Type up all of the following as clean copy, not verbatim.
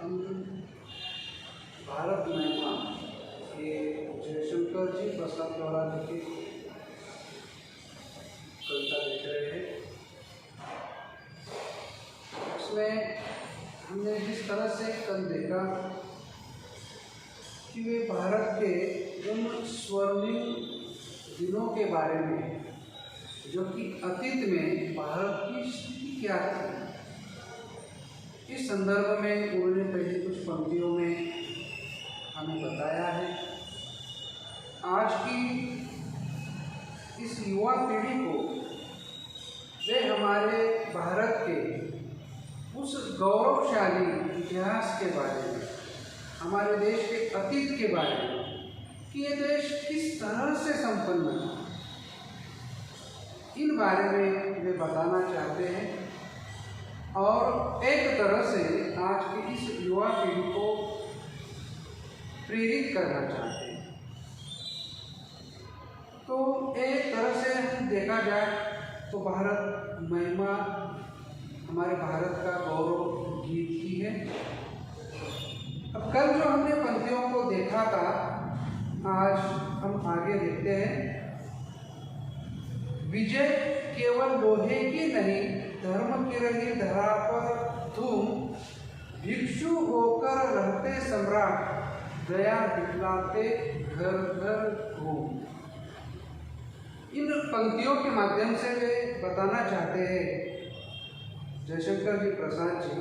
हम भारत महिमा ये जयशंकर जी प्रसाद द्वारा लिखित कविता देख रहे हैं। उसमें हमने जिस तरह से कल देखा कि वे भारत के उन स्वर्णिम दिनों के बारे में जो कि अतीत में भारत की स्थिति क्या थी, इस संदर्भ में उन्होंने पहले कुछ पंक्तियों में हमें बताया है। आज की इस युवा पीढ़ी को वे हमारे भारत के उस गौरवशाली इतिहास के बारे में, हमारे देश के अतीत के बारे में कि ये देश किस तरह से संपन्न था, इन बारे में वे बताना चाहते हैं और एक तरह से आज की इस युवा पीढ़ी को प्रेरित करना चाहते हैं। तो एक तरह से देखा जाए तो भारत महिमा हमारे भारत का गौरव गीत ही है। अब कल जो हमने पंक्तियों को देखा था, आज हम आगे देखते हैं। विजय केवल लोहे की नहीं, धर्म की रही धरा पर तुम, भिक्षु होकर रहते सम्राट, दया दिखलाते घर घर घूम। इन पंक्तियों के माध्यम से वे बताना चाहते हैं जयशंकर जी प्रसाद जी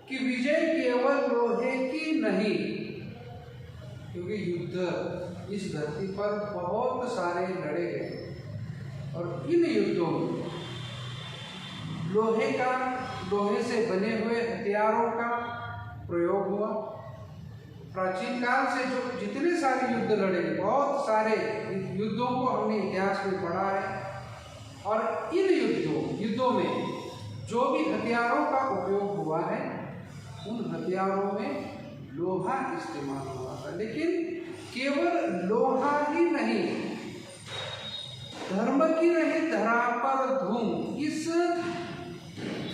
कि विजय केवल लोहे की नहीं, क्योंकि युद्ध इस धरती पर बहुत सारे लड़े गए और इन युद्धों में लोहे से बने हुए हथियारों का प्रयोग हुआ। प्राचीन काल से जो जितने सारे युद्ध लड़े, बहुत सारे युद्धों को हमने इतिहास में पढ़ा है और इन युद्धों में जो भी हथियारों का उपयोग हुआ है, उन हथियारों में लोहा इस्तेमाल हुआ था। लेकिन केवल लोहा ही नहीं, धर्म की रही धरा पर धूम, इस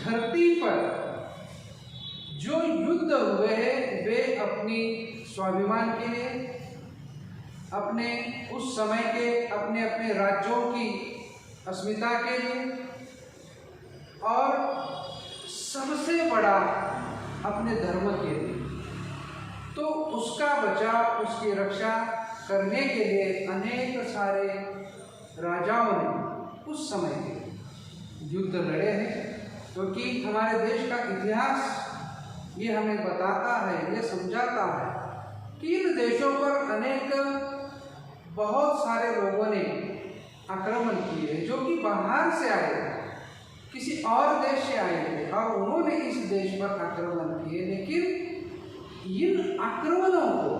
धरती पर जो युद्ध हुए हैं वे अपनी स्वाभिमान के लिए, अपने उस समय के अपने अपने राज्यों की अस्मिता के लिए और सबसे बड़ा अपने धर्म के लिए। तो उसका बचाव, उसकी रक्षा करने के लिए अनेक सारे राजाओं ने उस समय के युद्ध लड़े हैं, क्योंकि हमारे देश का इतिहास ये हमें बताता है, ये समझाता है कि इन देशों पर अनेक बहुत सारे लोगों ने आक्रमण किए जो कि बाहर से आए थे, किसी और देश से आए थे और उन्होंने इस देश पर आक्रमण किए। लेकिन इन आक्रमणों को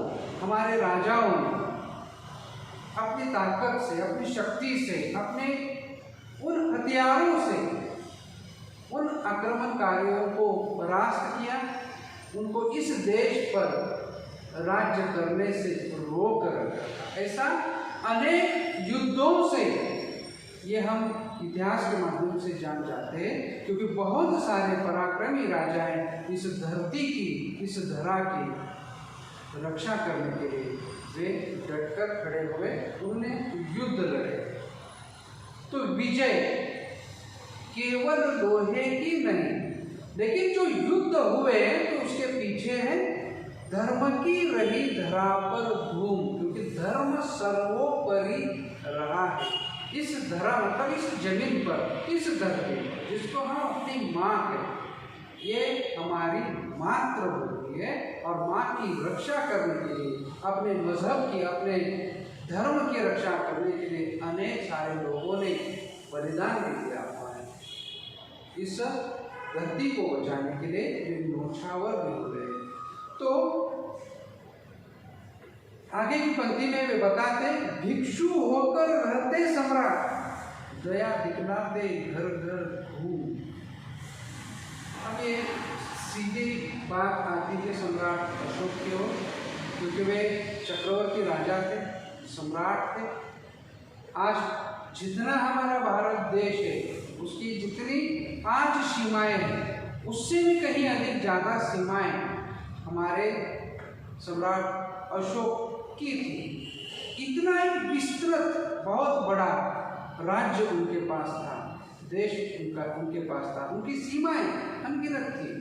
हमारे राजाओं ने अपनी ताकत से, अपनी शक्ति से, अपने उन हथियारों से उन आक्रमणकारियों को परास्त किया, उनको इस देश पर राज्य करने से रोक रखा। ऐसा अनेक युद्धों से ये हम इतिहास के माध्यम से जान जाते हैं, क्योंकि बहुत सारे पराक्रमी राजाएं इस धरती की, इस धरा की रक्षा करने के लिए वे डटकर खड़े हुए, उन्होंने युद्ध लड़े। तो विजय केवल लोहे की नहीं, लेकिन जो युद्ध हुए तो उसके पीछे है धर्म की रही धरा पर धूम, क्योंकि धर्म सर्वोपरि रहा है। इस धरा मतलब इस जमीन पर, इस धरती पर, जिसको हम अपनी माँ कहते, ये हमारी मातृभूमि है और माँ की रक्षा करने के लिए, अपने मजहब की, अपने धर्म की रक्षा करने के लिए अनेक सारे लोगों ने बलिदान भी दिया हुआ है। इस धरती को बचाने के लिए वे न्योछावर भी हुए। तो आगे की पंक्ति में वे बताते, भिक्षु होकर रहते सम्राट, दया दिखलाते घर घर घूम। अब ये सीधी बात आती है सम्राट अशोक की ओर, क्योंकि वे चक्रवर्ती राजा थे, सम्राट थे। आज जितना हमारा भारत देश है, उसकी जितनी आज सीमाएं हैं, उससे भी कहीं अधिक ज़्यादा सीमाएं हमारे सम्राट अशोक की थी। इतना एक विस्तृत बहुत बड़ा राज्य उनके पास था, देश उनके पास था, उनकी सीमाएं अनगिनत थी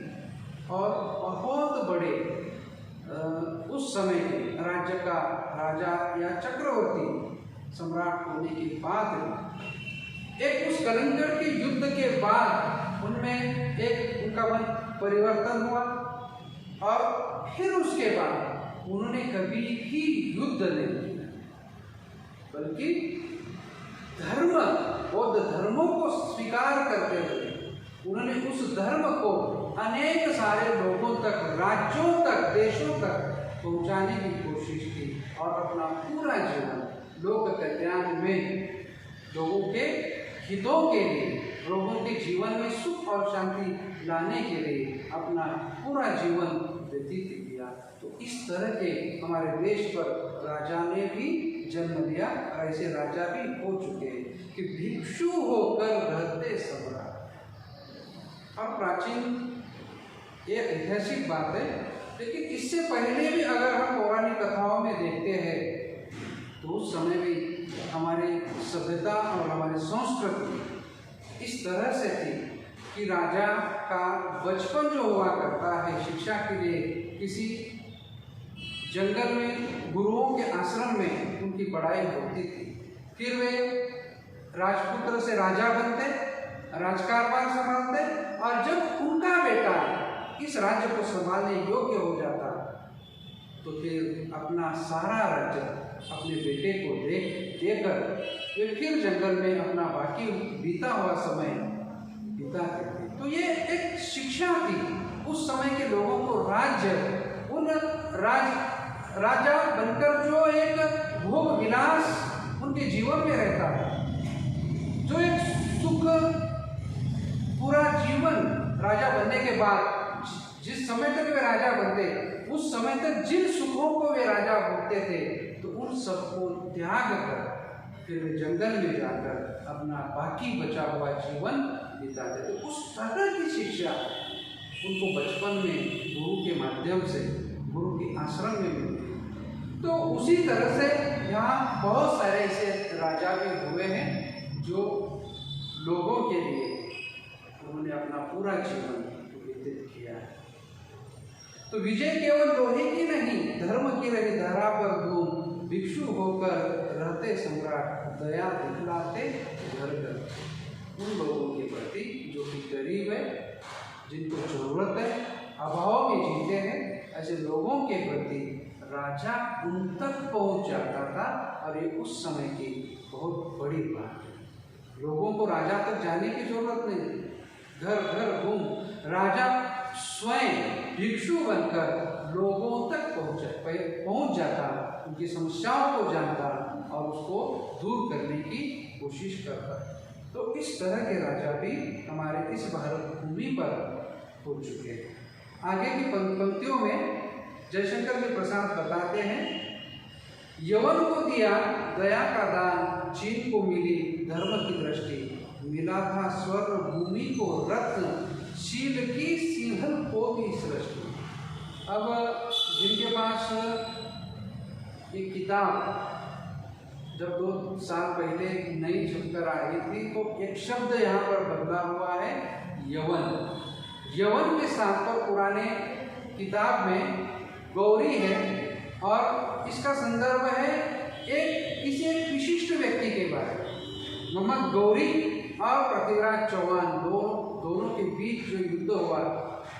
और बहुत बड़े उस समय के राज्य का राजा या चक्रवर्ती सम्राट होने के बाद एक उस कलिंगड़ के युद्ध के बाद उनमें एक उनका मन परिवर्तन हुआ और फिर उसके बाद उन्होंने कभी भी युद्ध नहीं किया, बल्कि धर्म बौद्ध धर्मों को स्वीकार करते हुए उन्होंने उस धर्म को अनेक सारे लोगों तक, राज्यों तक, देशों तक पहुंचाने की कोशिश की और अपना पूरा जीवन लोक कल्याण में, लोगों के हितों के लिए, लोगों के जीवन में सुख और शांति लाने के लिए अपना पूरा जीवन व्यतीत किया। तो इस तरह के हमारे देश पर राजा ने भी जन्म लिया और ऐसे राजा भी हो चुके हैं कि भिक्षु होकर रहते सम्राट। और प्राचीन ये ऐतिहासिक बात है, लेकिन इससे पहले भी अगर हम पौराणिक कथाओं में देखते हैं तो उस समय भी हमारी सभ्यता और हमारी संस्कृति इस तरह से थी कि राजा का बचपन जो हुआ करता है शिक्षा के लिए किसी जंगल में गुरुओं के आश्रम में उनकी पढ़ाई होती थी, फिर वे राजपुत्र से राजा बनते, राजकारभार संभालते और जब उनका बेटा इस राज्य को संभालने योग्य हो जाता तो फिर अपना सारा राज्य अपने बेटे को देकर वे फिर जंगल में अपना बाकी बीता हुआ समय बिताते थे। तो ये एक शिक्षा थी उस समय के लोगों को। राज्य उन राजा बनकर जो एक भोग विलास उनके जीवन में रहता है, जो एक सुख पूरा जीवन राजा बनने के बाद जिस समय तक वे राजा बनते उस समय तक जिन सुखों को वे राजा भोगते थे तो उन सबको त्याग कर फिर वे जंगल में जाकर अपना बाकी बचा हुआ जीवन बिताते थे। उस तरह की शिक्षा उनको बचपन में गुरु के माध्यम से, गुरु के आश्रम में मिलती। तो उसी तरह से यहाँ बहुत सारे ऐसे राजा भी हुए हैं जो लोगों के लिए उन्होंने अपना पूरा जीवन व्यतीत किया है। तो विजय केवल लोहे की नहीं, धर्म की रही धरा पर धूम, भिक्षु होकर रहते सम्राट, दया दिखलाते घर घर। उन लोगों के प्रति जो कि गरीब है, जिनको जरूरत है, अभाव में जीते हैं, ऐसे लोगों के प्रति राजा उन तक पहुंच जाता था और ये उस समय की बहुत बड़ी बात है। लोगों को राजा तक जाने की जरूरत नहीं, घर घर घूम राजा स्वयं भिक्षु बनकर लोगों तक पहुंच जाता, उनकी समस्याओं को जानता और उसको दूर करने की कोशिश करता। तो इस तरह के राजा भी हमारे इस भारत भूमि पर हो चुके हैं। आगे की पंक्तियों में जयशंकर जी प्रसाद बताते हैं, यवन को दिया दया का दान, चीन को मिली धर्म की दृष्टि, मिला था स्वर्ण भूमि को रत्न, शील की सिंहल को भी सृष्टि। अब जिनके पास ये किताब जब 2 साल पहले नई छपकर आई थी तो एक शब्द यहाँ पर बदला हुआ है, यवन। यवन के साथ पर पुराने किताब में गौरी है और इसका संदर्भ है किसी एक विशिष्ट व्यक्ति के बारे में। मोहम्मद गौरी और पृथ्वीराज चौहान दोनों के बीच जो युद्ध हुआ,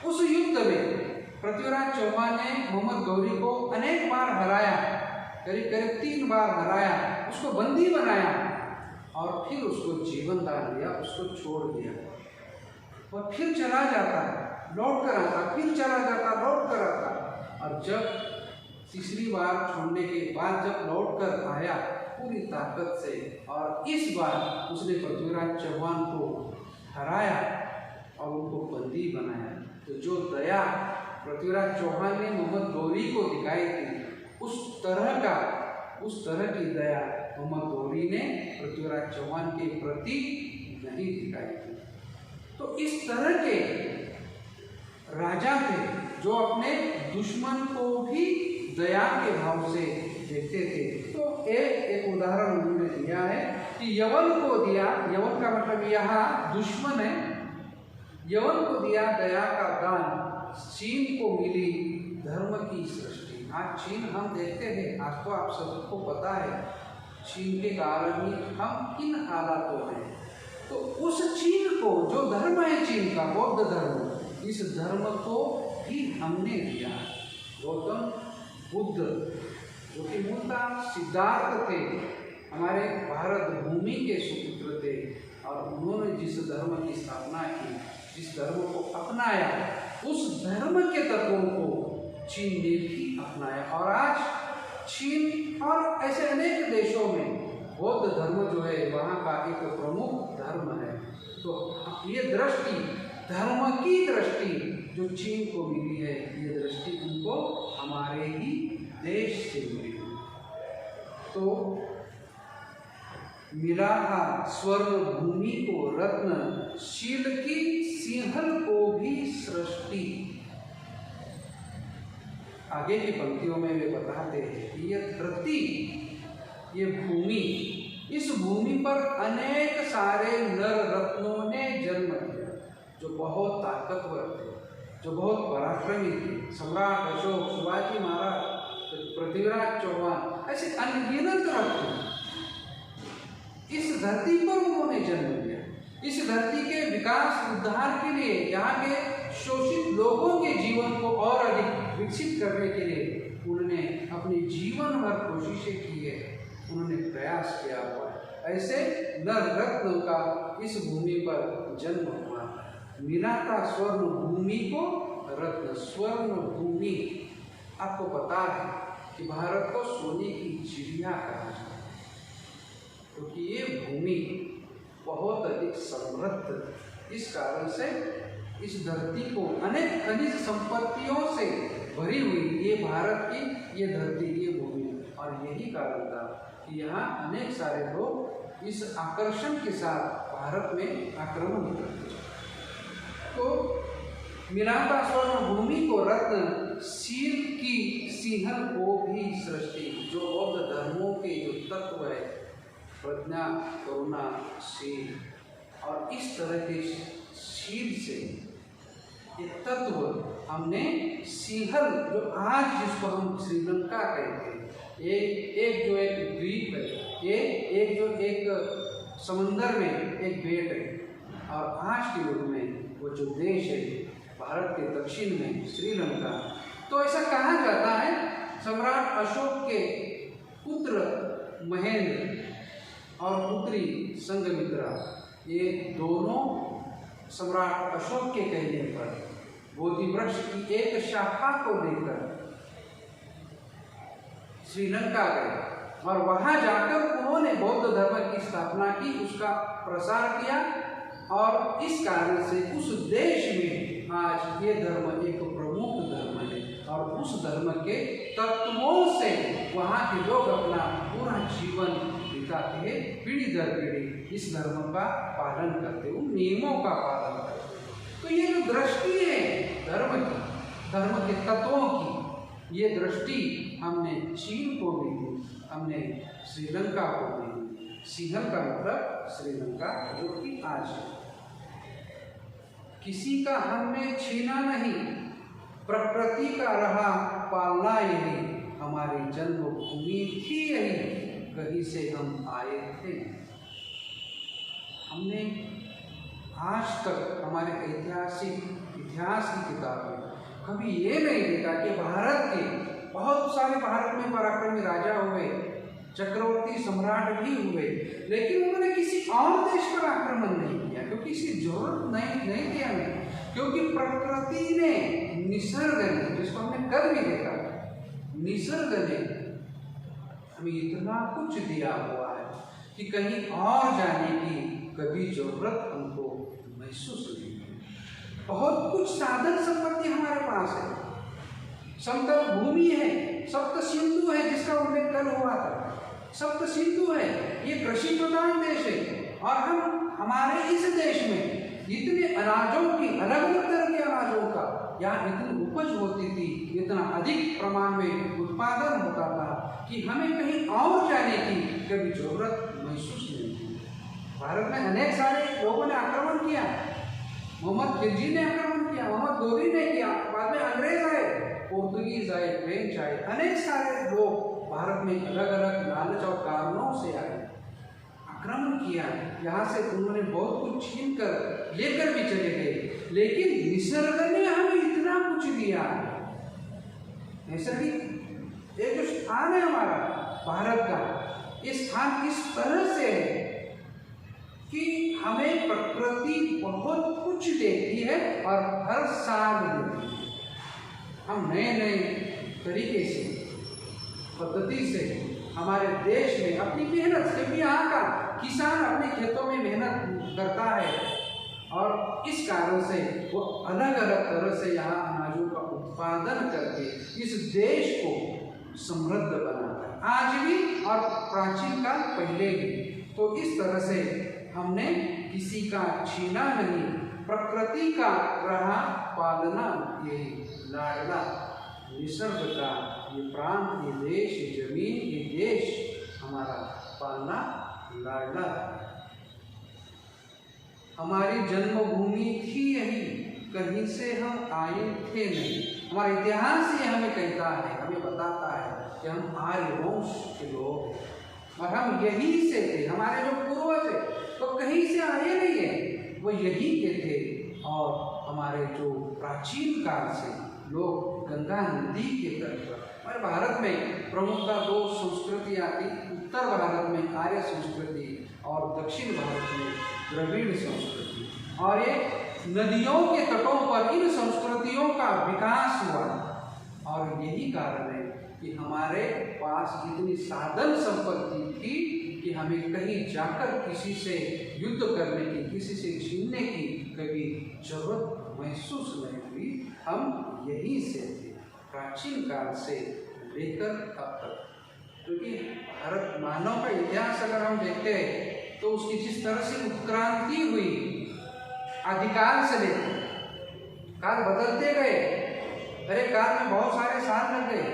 उस युद्ध में पृथ्वीराज चौहान ने मोहम्मद गौरी को अनेक बार हराया, करीब 3 बार हराया, उसको बंदी बनाया और फिर उसको जीवन दान दिया, उसको छोड़ दिया और फिर चला जाता, लौट कर आता, फिर चला जाता, लौट कर आता। और जब तीसरी बार छोड़ने के बाद जब लौट कर आया पूरी ताकत से और इस बार उसने पृथ्वीराज चौहान को हराया और उनको बंदी बनाया, तो जो दया पृथ्वीराज चौहान ने मोहम्मद गौरी को दिखाई थी, उस तरह की दया मोहम्मद गौरी ने पृथ्वीराज चौहान के प्रति नहीं दिखाई थी। तो इस तरह के राजा थे जो अपने दुश्मन को भी दया के भाव से देखते थे। तो एक उदाहरण उन्होंने दिया है कि यवन को दिया, यवन का मतलब यहाँ दुश्मन है, यवन को दिया दया का दान, चीन को मिली धर्म की सृष्टि। आज चीन हम देखते हैं, आज तो आप सबको पता है चीन के कारण ही हम किन हालातों में। तो उस चीन को, जो धर्म है चीन का, बौद्ध धर्म, इस धर्म को भी हमने दिया। गौतम बुद्ध जो कि मूलतः सिद्धार्थ थे, हमारे भारत भूमि के सुपुत्र थे, और उन्होंने जिस धर्म की स्थापना की, जिस धर्म को अपनाया, उस धर्म के तत्वों को चीन ने भी अपनाया। और आज चीन और ऐसे अनेक देशों में बौद्ध धर्म जो है वहाँ का एक प्रमुख धर्म है। तो ये दृष्टि, धर्म की दृष्टि जो चीन को मिली है, ये दृष्टि उनको हमारे ही देश से मिली। तो मिला था स्वर्ण भूमि को रत्न, शील की सिंहल को भी सृष्टि। आगे की पंक्तियों में वे बताते हैं कि ये धरती, ये भूमि, इस भूमि पर अनेक सारे नर रत्नों ने जन्म लिया, जो बहुत ताकतवर थे, जो बहुत पराक्रमी थे। सम्राट अशोक, शिवाजी महाराज, पृथ्वीराज चौहान, ऐसे अनगिनत रत्न इस धरती पर उन्होंने जन्म लिया। इस धरती के विकास उद्धार के लिए, यहाँ के शोषित लोगों के जीवन को और अधिक विकसित करने के लिए उन्होंने अपने जीवन भर कोशिशें की है, उन्होंने प्रयास किया हुआ है। ऐसे नर रत्न का इस भूमि पर जन्म हुआ। मिला था स्वर्ण भूमि को रत्न। स्वर्ण भूमि, आपको पता है कि भारत को सोने की चिड़िया कहा जाता है, क्योंकि ये भूमि बहुत अधिक समृद्ध, इस कारण से इस धरती को अनेक खनिज संपत्तियों से भरी हुई ये भारत की ये धरती, ये भूमि। और यही कारण था कि यहाँ अनेक सारे लोग इस आकर्षण के साथ भारत में आक्रमण करते। तो मिलाता स्वर्ण भूमि को रत्न, शील की सिंहल को भी सृष्टि। जो बौद्ध धर्मों के जो तत्व है, प्रज्ञा, करुणा, शील, और इस तरह के शील से ये तत्व हमने सिंहल, जो आज जिसको हम श्रीलंका कहते हैं, एक जो एक द्वीप है, ये एक जो एक समुंदर में एक बेट है, और आज के युग में वो जो देश है भारत के दक्षिण में श्रीलंका। तो ऐसा कहा जाता है सम्राट अशोक के पुत्र महेंद्र और पुत्री संघमित्रा, ये दोनों सम्राट अशोक के कहने पर बोधि वृक्ष की एक शाखा को लेकर श्रीलंका गए, और वहां जाकर उन्होंने बौद्ध धर्म की स्थापना की, उसका प्रसार किया, और इस कारण से उस देश में आज ये धर्म एक प्रमुख धर्म है। और उस धर्म के तत्वों से वहाँ के लोग अपना पूरा जीवन बिताते हैं, पीढ़ी दर पीढ़ी इस धर्म का पालन करते, उन नियमों का पालन करते। तो ये जो दृष्टि है धर्म की, धर्म के तत्वों की, ये दृष्टि हमने चीन को भी दी, हमने श्रीलंका को भी दी। सिंहल का मतलब श्रीलंका, जो कि आज है। किसी का हमने छीना नहीं, प्रकृति का रहा पालना यही, हमारी जन्मभूमि थी यही, कहीं से हम आए थे। हमने आज तक हमारे इतिहास की किताब में कभी ये नहीं देखा कि भारत के बहुत सारे, भारत में पराक्रमी राजा हुए, चक्रवर्ती सम्राट भी हुए, लेकिन उन्होंने किसी और देश पर आक्रमण नहीं किया, क्योंकि इसकी जरूरत नहीं थी हमें, क्योंकि प्रकृति ने, निसर्ग ने, जिसको हमने कल भी देखा, निसर्ग ने हमें इतना कुछ दिया हुआ है कि कहीं और जाने की कभी जरूरत हमको महसूस नहीं। बहुत कुछ साधन संपत्ति हमारे पास है, समतल भूमि है, सप्त सिंधु है जिसका उल्लेख कल हुआ था, सप्त सिंधु है, ये कृषि प्रधान देश है, और हम हमारे इस देश में इतने अनाजों की, अलग अलग तरह के अनाजों का यहाँ इतनी उपज होती थी, इतना अधिक प्रमाण में उत्पादन होता था कि हमें कहीं और जाने की कभी जरूरत महसूस नहीं थी। भारत में अनेक सारे लोगों ने आक्रमण किया, मोहम्मद खिलजी ने आक्रमण किया, मोहम्मद गोरी ने किया, बाद में अंग्रेज आए, पोर्तुगीज आए, फ्रेंच आए, अनेक सारे लोग भारत में अलग अलग लालच और कारणों से आए, आक्रमण किया, यहाँ से उन्होंने बहुत कुछ छीन कर लेकर भी चले गए। लेकिन निसर्ग ने हमें इतना कुछ दिया। नैसर्गिक ये जो स्थान है हमारा भारत का, ये स्थान इस तरह से है कि हमें प्रकृति बहुत कुछ देती है और हर साल देती है। हम नए नए तरीके से, पद्धति से हमारे देश में अपनी मेहनत से, भी यहाँ का किसान अपने खेतों में मेहनत करता है और इस कारण से वो अलग अलग तरह से यहाँ अनाजों का उत्पादन करके इस देश को समृद्ध बनाता है, आज भी और प्राचीन काल पहले भी। तो इस तरह से हमने किसी का छीना नहीं, प्रकृति का रहा पालना, ये लाडला निसर्ग का ये प्रांत, ये देश, ये जमीन, ये देश हमारा पालना लाडला। हमारी जन्मभूमि थी यही, कहीं से हम आए थे नहीं। हमारा इतिहास ये हमें कहता है, हमें बताता है कि हम आर्य वंश के लोग हैं और हम यही से थे। हमारे जो पूर्वज है तो कहीं से आए नहीं है, वो यही के थे। और हमारे जो प्राचीन काल से लोग गंगा नदी के तट पर, हमारे भारत में प्रमुखता दो संस्कृतियाँ थी, उत्तर भारत में आर्य संस्कृति और दक्षिण भारत में द्रविड़ संस्कृति। और ये नदियों के तटों पर इन संस्कृतियों का विकास हुआ और यही कारण है कि हमारे पास इतनी साधन संपत्ति थी कि हमें कहीं जाकर किसी से युद्ध करने की, किसी से छीनने की कभी जरूरत महसूस नहीं हुई। हम यहीं से थे प्राचीन काल से लेकर अब तक। क्योंकि भारत मानव का इतिहास अगर हम देखते हैं तो उसकी जिस तरह से उत्क्रांति हुई आदिकाल से लेकर, काल बदलते गए, अरे काल में बहुत सारे साल लग गए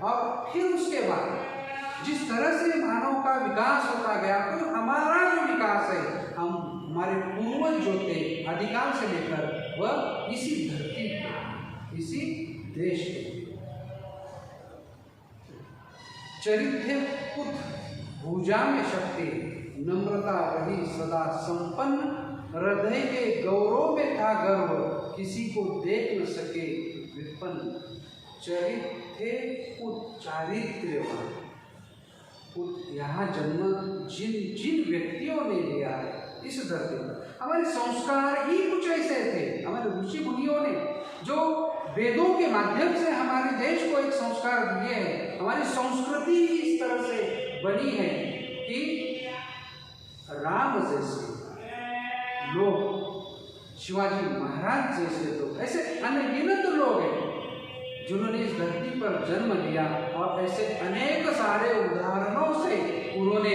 और फिर उसके बाद जिस तरह से मानव का विकास होता गया, तो हमारा जो विकास है, हम हमारे पूर्वज जो थे आदिकाल से लेकर वह इसी धरती पे, इसी देश के चरित्र पुत भुजा में शक्ति, नम्रता रही सदा संपन्न, हृदय के गौरव में था गर्व, किसी को देख न सके विपन्न। चरित्र पुत, चारित्र्यवान पुत, यहाँ जन्म जिन जिन व्यक्तियों ने लिया है इस धरती पर, हमारे संस्कार ही कुछ ऐसे थे। हमारे ऋषि मुनियों ने जो वेदों के माध्यम से हमारे देश को एक संस्कार दिए हैं, हमारी संस्कृति ही इस तरह से बनी है कि राम जैसे लोग, शिवाजी महाराज जैसे लोग, ऐसे अनगिनत लोग हैं जिन्होंने इस धरती पर जन्म लिया और ऐसे अनेक सारे उदाहरणों से उन्होंने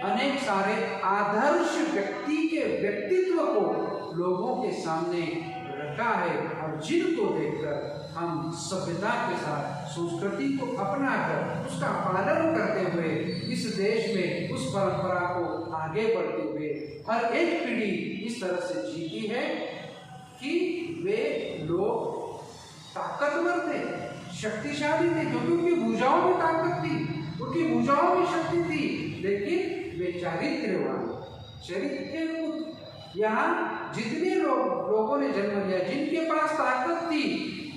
अनेक सारे आदर्श व्यक्ति के व्यक्तित्व को लोगों के सामने रखा है और जिनको देखकर हम सभ्यता के साथ संस्कृति को अपनाकर उसका पालन करते हुए इस देश में उस परंपरा को आगे बढ़ते हुए हर एक पीढ़ी इस तरह से जीती है कि वे लोग ताकतवर थे, शक्तिशाली थे, क्योंकि उनकी भुजाओं में ताकत थी, उनकी भुजाओं में शक्ति थी, लेकिन वे चारित्र्यवान, चरित्रपुत। यहाँ जितने लोगों ने जन्म लिया, जिनके पास ताकत थी,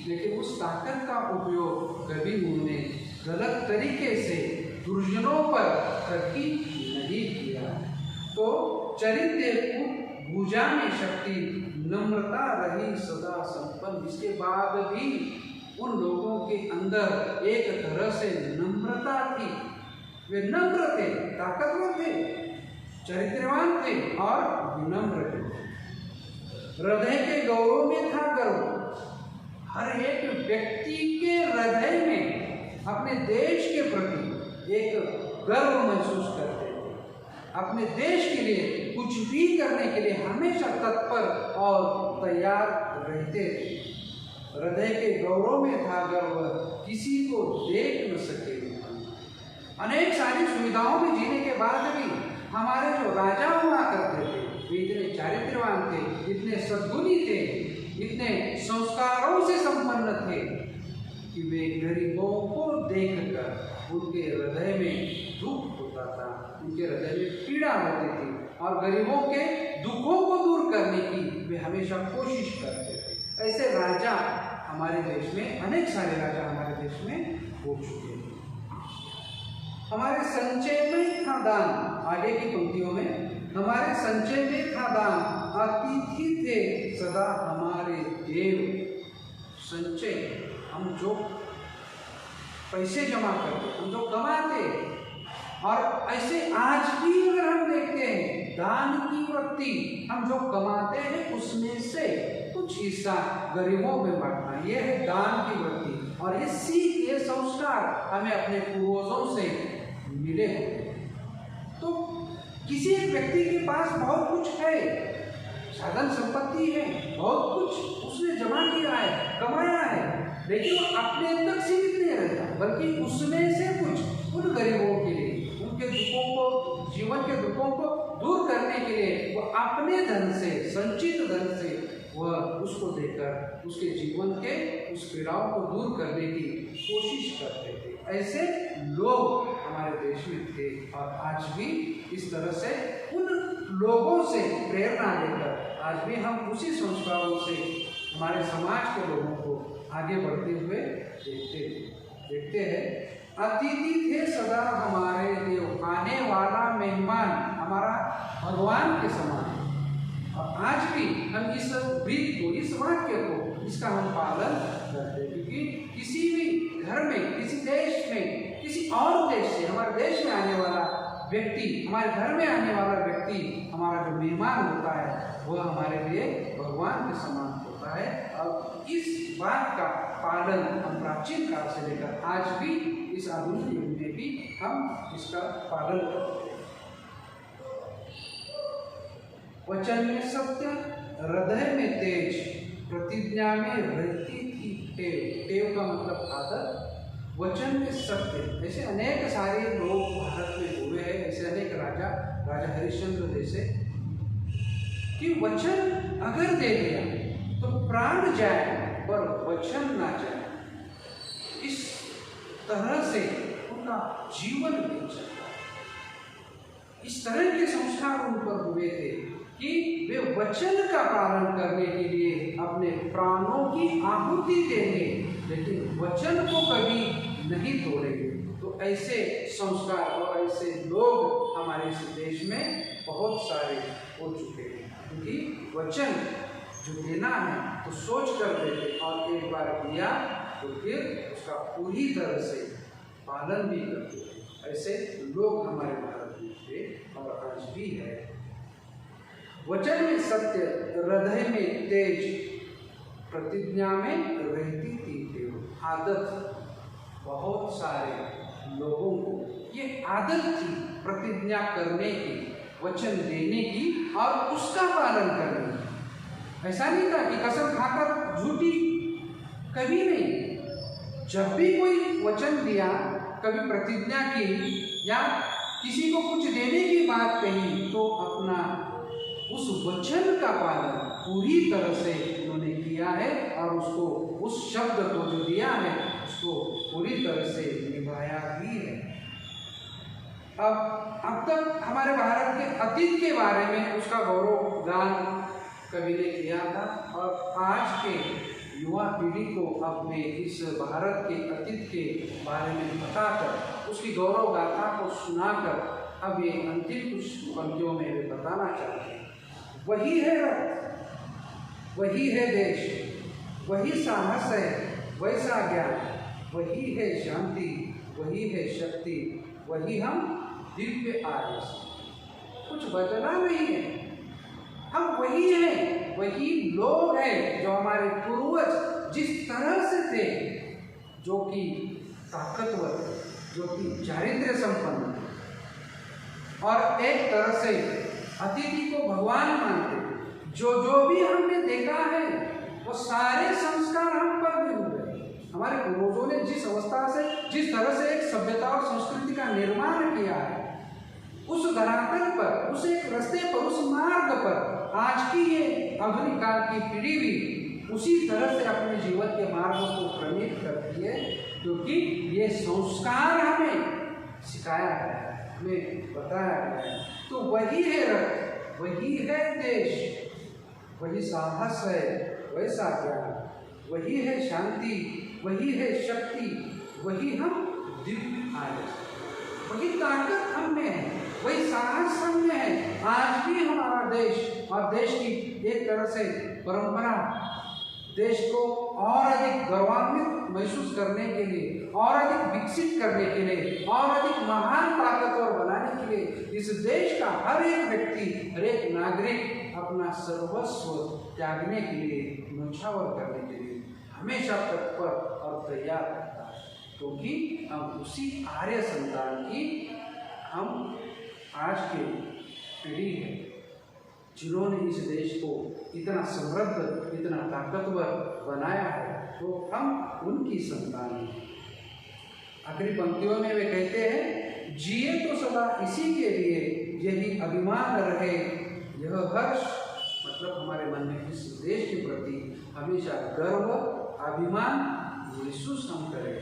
लेकिन उस ताकत का उपयोग कभी उन्होंने गलत तरीके से दुर्जनों पर कभी नहीं किया। तो चरित्रपुत, भुजा में शक्ति, नम्रता रही सदा संपन्न। इसके बाद भी उन लोगों के अंदर एक तरह से नम्रता थी, वे नम्र थे, ताकतवर थे, चरित्रवान थे और विनम्र थे। हृदय के गौरव में था गर्व, हर एक व्यक्ति के हृदय में अपने देश के प्रति एक गर्व महसूस करते थे, अपने देश के लिए कुछ भी करने के लिए हमेशा तत्पर और तैयार रहते थे। हृदय के गौरव में था गर्व, किसी को देख न सके। अनेक सारी सुविधाओं में जीने के बाद भी हमारे जो राजा हुआ करते थे वे इतने चारित्र्यवान थे, इतने सद्गुणी थे, इतने संस्कारों से संपन्न थे कि वे गरीबों को देखकर उनके हृदय में दुख होता था, उनके हृदय में पीड़ा होती थी और गरीबों के दुखों को दूर करने की वे हमेशा कोशिश करते थे। ऐसे राजा हमारे देश में, अनेक सारे राजा हमारे देश में हो चुके हैं। हमारे संचय में था दान, आगे की पंक्तियों में हमारे संचय में था दान, अतिथि थे सदा हमारे देव। संचय, हम जो पैसे जमा करते, हम जो कमाते, और ऐसे आज भी अगर हम देखते हैं दान की वृत्ति, हम जो कमाते हैं उसमें से कुछ हिस्सा गरीबों में बांटना, यह है दान की वृत्ति। और ये सीख, ये संस्कार हमें अपने पूर्वजों से मिले हैं। तो किसी एक व्यक्ति के पास बहुत कुछ है, साधन संपत्ति है, बहुत कुछ उसने जमा किया है, कमाया है, लेकिन वो अपने तक सीमित नहीं रहता, बल्कि उसमें से कुछ उन गरीबों के लिए, उनके दुखों को, जीवन के दुखों को दूर करने के लिए वो अपने धन से, संचित धन से वह उसको देकर उसके जीवन के उस पीड़ाओं को दूर करने की कोशिश करते थे। ऐसे लोग हमारे देश में थे और आज भी इस तरह से उन लोगों से प्रेरणा लेकर आज भी हम उसी संस्कारों से हमारे समाज के लोगों को आगे बढ़ते हुए देखते हैं। अतिथि थे सदा हमारे देव, आने वाला मेहमान हमारा भगवान के समान है। और आज भी हम इस ब्रीत को, इस वाक्य को, इसका हम पालन करते हैं, क्योंकि किसी भी घर में, किसी देश में, किसी और देश से हमारे देश में आने वाला व्यक्ति, हमारे घर में आने वाला व्यक्ति, हमारा जो मेहमान होता है वह हमारे लिए भगवान के समान होता है। और इस बात का पालन हम प्राचीन काल से लेकर आज भी इस आधुनिक युग में भी हम इसका पालन करते हैं। वचन में सत्य, हृदय में तेज, प्रतिज्ञा में रहती थी टेव। टेव का मतलब आदत। वचन में सत्य, ऐसे अनेक सारे लोग भारत में हुए हैं, ऐसे अनेक राजा, राजा हरिश्चंद्र जैसे, कि वचन अगर दे दिया तो प्राण जाए पर वचन ना जाए, इस तरह से उनका जीवन बीत सकता है। इस तरह के संस्कार उन पर हुए थे कि वे वचन का पालन करने के लिए अपने प्राणों की आहुति देंगे, लेकिन वचन को कभी नहीं तोड़ेंगे। तो ऐसे संस्कार और ऐसे लोग हमारे इस देश में बहुत सारे हो चुके हैं, क्योंकि वचन जो देना है तो सोच कर देते, और एक बार दिया तो फिर उसका पूरी तरह से पालन भी करते थे। ऐसे लोग हमारे भारत में थे और आज भी है। वचन में सत्य, हृदय में तेज, प्रतिज्ञा में रहती थी टेव। आदत, बहुत सारे लोगों को ये आदत थी प्रतिज्ञा करने की, वचन देने की और उसका पालन करने की। ऐसा नहीं था कि कसम खाकर झूठी, कभी नहीं। जब भी कोई वचन दिया, कभी प्रतिज्ञा की या किसी को कुछ देने की बात कही, तो अपना उस वचन का पालन पूरी तरह से उन्होंने किया है और उसको, उस शब्द को जो दिया है उसको पूरी तरह से निभाया भी है। अब तक हमारे भारत के अतीत के बारे में उसका गौरव गान कवि ने किया था, और आज के युवा पीढ़ी को अपने इस भारत के अतीत के बारे में बताकर, उसकी गौरव गाथा को सुनाकर अब ये अंतिम कुछ पंक्तियों में वे बताना चाहते हैं। वही है रथ, वही है देश, वही साहस है, वैसा ज्ञान, वही है शांति, वही है शक्ति, वही हम दिव्य आयस। कुछ बदला नहीं है, हम वही हैं, वही लोग हैं जो हमारे पूर्वज जिस तरह से थे, जो कि ताकतवर, जो कि चारित्र्य संपन्न, और एक तरह से अतिथि को भगवान मानते। जो भी हमने देखा है वो सारे संस्कार हम पर भी हुए। हमारे पूर्वजों ने जिस अवस्था से, जिस तरह से एक सभ्यता और संस्कृति का निर्माण किया है, उस धरातल पर, उस एक रास्ते पर, उस मार्ग पर आज की ये आधुनिक काल की पीढ़ी भी उसी तरह से अपने जीवन के मार्ग को क्रमित करती है, क्योंकि ये संस्कार हमें सिखाया है, हमें बताया है। तो वही है रथ, वही है देश, वही साहस है, वैसा ज्ञान, वही है शांति, वही है शक्ति, वही हम दिव्य आर्य, वही ताकत हम में है, वही साहस हम में है। आज भी हमारा देश और देश की एक तरह से परंपरा देश को और अधिक गौरवान्वित महसूस करने के लिए, और अधिक विकसित करने के लिए, और अधिक महान ताकतवर बनाने के लिए इस देश का हर एक व्यक्ति, हर एक नागरिक अपना सर्वस्व त्यागने के लिए, न्योछावर करने के लिए हमेशा तत्पर और तैयार रहता है, क्योंकि हम उसी आर्य संतान की हम आज की पीढ़ी है, जिन्होंने इस देश को इतना समृद्ध, इतना ताकतवर बनाया है, तो हम उनकी संतान हैं। आखिरी पंक्तियों में वे कहते हैं, जिए तो सदा इसी के लिए, यही अभिमान रहे, यह हर्ष, मतलब हमारे मन में इस देश के प्रति हमेशा गर्व, अभिमान महसूस हम करें।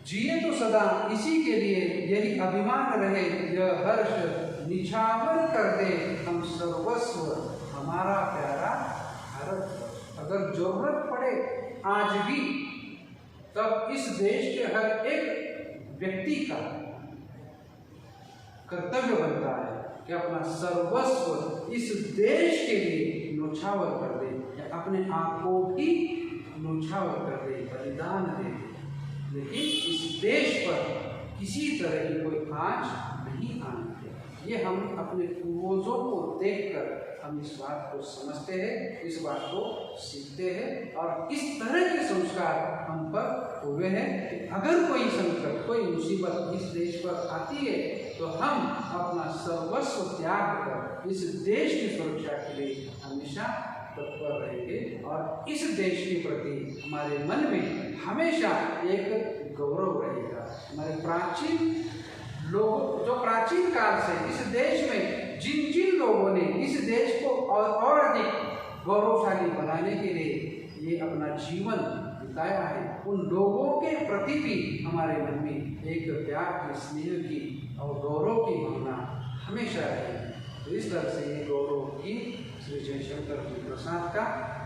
जिए तो सदा इसी के लिए, यही अभिमान रहे, यह हर्ष निछावर कर दे हम सर्वस्व हमारा प्यारा भारत। अगर जरूरत पड़े आज भी, तब इस देश के हर एक व्यक्ति का कर्तव्य बनता है कि अपना सर्वस्व इस देश के लिए न्योछावर कर दे, या अपने आप को भी न्योछावर कर दे, बलिदान दे दे, लेकिन इस देश पर किसी तरह की कोई आँच नहीं आने दे। ये हम अपने पूर्वजों को देखकर हम इस बात को समझते हैं, इस बात को सीखते हैं, और इस तरह के संस्कार हम पर हुए हैं कि अगर कोई संकट, कोई मुसीबत इस देश पर आती है, तो हम अपना सर्वस्व त्याग कर इस देश की सुरक्षा के लिए हमेशा तत्पर रहेंगे, और इस देश के प्रति हमारे मन में हमेशा एक गौरव रहेगा। हमारे प्राचीन लोग, जो प्राचीन काल से इस देश में जिन जिन लोगों ने इस देश को और अधिक गौरवशाली बनाने के लिए ये अपना जीवन बिताया है, उन लोगों के प्रति भी हमारे मन में एक प्यार की, स्नेह की और गौरव की भावना हमेशा रहेगी। तो इस तरह से ये गौरव की श्री जयशंकर जी प्रसाद का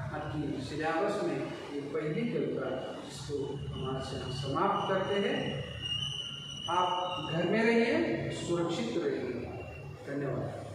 आज की सिलेबस में ये पहली कविता, जिसको हमारे से हम समाप्त करते हैं। आप घर में रहिए, सुरक्षित रहिए। धन्यवाद।